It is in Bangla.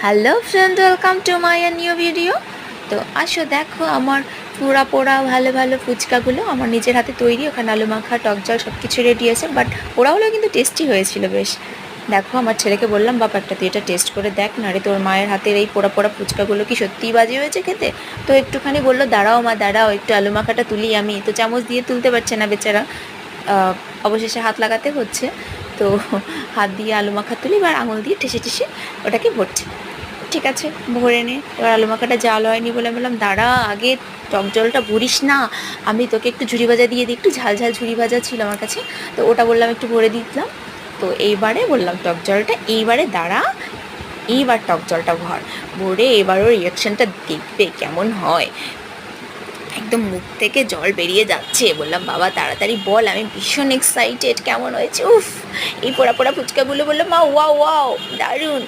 Hello friend, welcome to my new video. তো আসো দেখো আমার পুরা পোড়া ভালো ভালো ফুচকাগুলো আমার নিজের হাতে তৈরি। ওখানে আলু মাখা, টক জল সব কিছু রেডি আছে, বাট পোড়াগুলো কিন্তু টেস্টি হয়েছিল বেশ। দেখো আমার ছেলেকে বললাম, বাবা একটা তুই এটা টেস্ট করে দেখ না রে, তোর মায়ের হাতের এই পোড়া পোড়া ফুচকাগুলো কি সত্যিই বাজে হয়েছে খেতে? তো একটুখানি বললো, দাঁড়াও মা দাঁড়াও, একটু আলু মাখাটা তুলি। আমি তো চামচ দিয়ে তুলতে পারছে না বেচারা, অবশেষে হাত লাগাতে হচ্ছে। তো হাত দিয়ে আলু মাখা তুলি, এবার আঙুল দিয়ে ঠেসে ঠেসে ওটাকে ভরছে। ঠিক আছে, ভরে নে। এবার আলু মাখাটা জাল হয়নি বলে আমি বললাম, দাঁড়া আগে টক জলটা ভরিস না, আমি তোকে একটু ঝুরি ভাজা দিয়ে দিই। একটু ঝাল ঝাল ঝুরি ভাজা ছিল আমার কাছে, তো ওটা বললাম একটু ভরে দিলাম। তো এইবারে বললাম টক জলটা, এইবারে দাঁড়া, এইবার টক জলটা ভরে এবার ওর রিয়াকশানটা দেখবে কেমন হয়। একদম মুখ থেকে জল বেরিয়ে যাচ্ছে। বললাম, বাবা তাড়াতাড়ি বল, আমি ভীষণ এক্সাইটেড, কেমন হয়েছে? উফ, এই পোড়া পোড়া ফুচকাগুলো। বললো, মা ওয়াও ওয়াও, দারুণ।